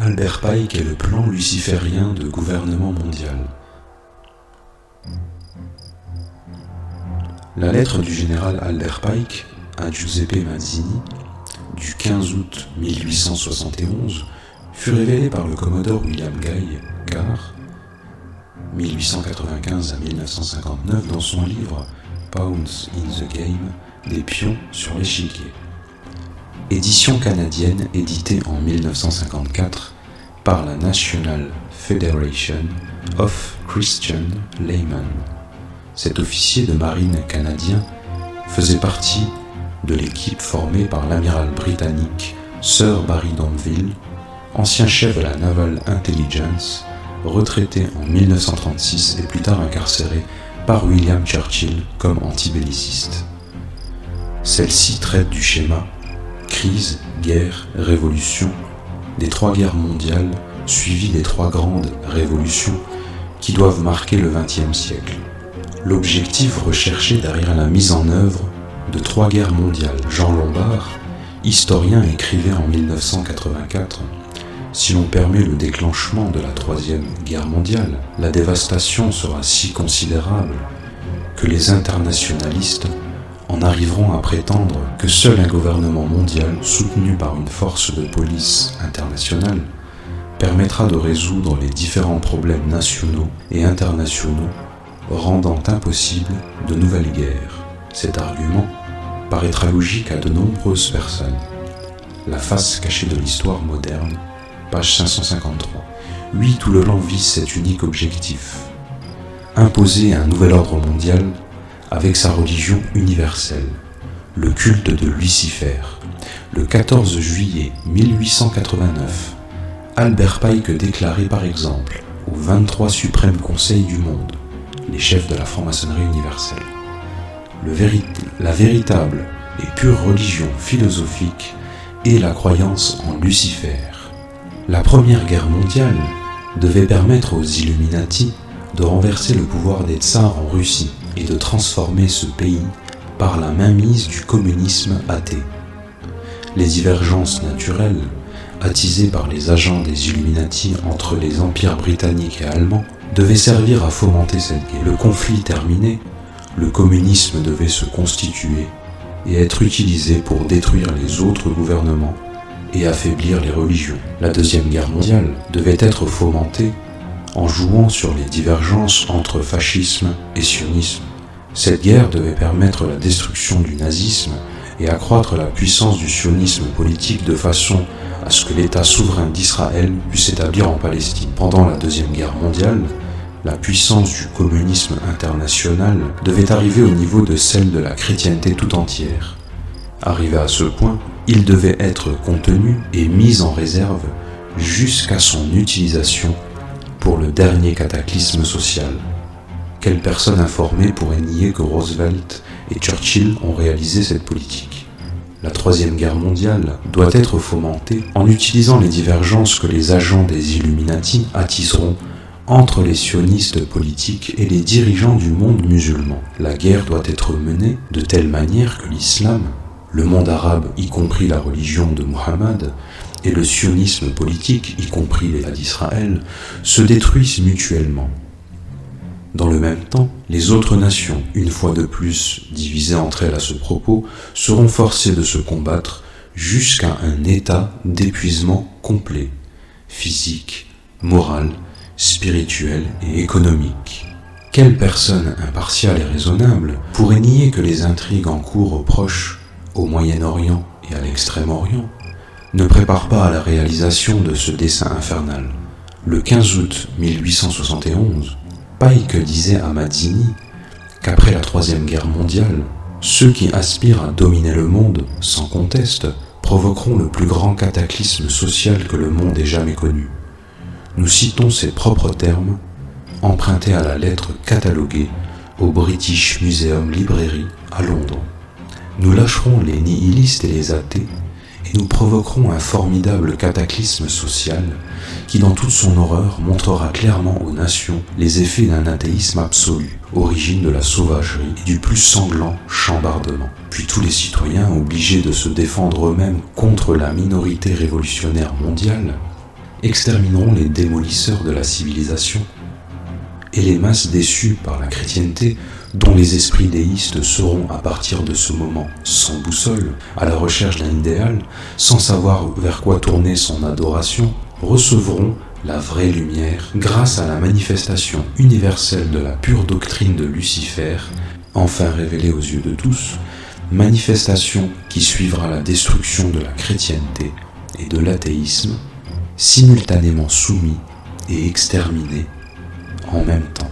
Albert Pike est le plan luciférien de gouvernement mondial. La lettre du général Albert Pike à Giuseppe Mazzini du 15 août 1871 fut révélée par le commodore William Guy Carr 1895 à 1959 dans son livre Pawns in the Game, des pions sur l'échiquier. Édition canadienne éditée en 1954 par la National Federation of Christian Laymen. Cet officier de marine canadien faisait partie de l'équipe formée par l'amiral britannique Sir Barry Domville, ancien chef de la Naval Intelligence, retraité en 1936 et plus tard incarcéré par William Churchill comme antibelliciste. Celle-ci traite du schéma crise, guerre, révolution des trois guerres mondiales suivies des trois grandes révolutions qui doivent marquer le XXe siècle. L'objectif recherché derrière la mise en œuvre de trois guerres mondiales. Jean Lombard, historien, écrivait en 1984 « Si l'on permet le déclenchement de la Troisième Guerre mondiale, la dévastation sera si considérable que les internationalistes en arriveront à prétendre que seul un gouvernement mondial, soutenu par une force de police internationale, permettra de résoudre les différents problèmes nationaux et internationaux, rendant impossible de nouvelles guerres. » Cet argument paraîtra logique à de nombreuses personnes. La face cachée de l'histoire moderne, page 553. Oui, tout le plan vise cet unique objectif. Imposer un nouvel ordre mondial avec sa religion universelle, le culte de Lucifer. Le 14 juillet 1889, Albert Pike déclarait par exemple aux 23 suprêmes conseils du monde, les chefs de la franc-maçonnerie universelle, la véritable et pure religion philosophique est la croyance en Lucifer. La Première Guerre mondiale devait permettre aux Illuminati de renverser le pouvoir des tsars en Russie et de transformer ce pays par la mainmise du communisme athée. Les divergences naturelles, attisées par les agents des Illuminati entre les empires britanniques et allemands, devaient servir à fomenter cette guerre. Le conflit terminé, le communisme devait se constituer et être utilisé pour détruire les autres gouvernements et affaiblir les religions. La Deuxième Guerre mondiale devait être fomentée en jouant sur les divergences entre fascisme et sionisme. Cette guerre devait permettre la destruction du nazisme et accroître la puissance du sionisme politique de façon à ce que l'État souverain d'Israël puisse s'établir en Palestine. Pendant la Deuxième Guerre mondiale, la puissance du communisme international devait arriver au niveau de celle de la chrétienté tout entière. Arrivé à ce point, il devait être contenu et mis en réserve jusqu'à son utilisation pour le dernier cataclysme social. Quelle personne informée pourrait nier que Roosevelt et Churchill ont réalisé cette politique? La Troisième Guerre mondiale doit être fomentée en utilisant les divergences que les agents des Illuminati attiseront entre les sionistes politiques et les dirigeants du monde musulman. La guerre doit être menée de telle manière que l'islam, le monde arabe, y compris la religion de Muhammad, et le sionisme politique, y compris l'État d'Israël, se détruisent mutuellement. Dans le même temps, les autres nations, une fois de plus divisées entre elles à ce propos, seront forcées de se combattre jusqu'à un état d'épuisement complet, physique, moral, spirituel et économique. Quelle personne impartiale et raisonnable pourrait nier que les intrigues en cours au Proche, au Moyen-Orient et à l'Extrême-Orient ne préparent pas à la réalisation de ce dessein infernal? Le 15 août 1871, Pike disait à Mazzini qu'après la Troisième Guerre mondiale, ceux qui aspirent à dominer le monde, sans conteste, provoqueront le plus grand cataclysme social que le monde ait jamais connu. Nous citons ses propres termes, empruntés à la lettre cataloguée au British Museum Library à Londres. Nous lâcherons les nihilistes et les athées et nous provoquerons un formidable cataclysme social qui, dans toute son horreur, montrera clairement aux nations les effets d'un athéisme absolu, origine de la sauvagerie et du plus sanglant chambardement. Puis tous les citoyens, obligés de se défendre eux-mêmes contre la minorité révolutionnaire mondiale, extermineront les démolisseurs de la civilisation, et les masses déçues par la chrétienté, dont les esprits déistes seront à partir de ce moment sans boussole, à la recherche d'un idéal, sans savoir vers quoi tourner son adoration, recevront la vraie lumière grâce à la manifestation universelle de la pure doctrine de Lucifer, enfin révélée aux yeux de tous, manifestation qui suivra la destruction de la chrétienté et de l'athéisme, simultanément soumis et exterminés en même temps.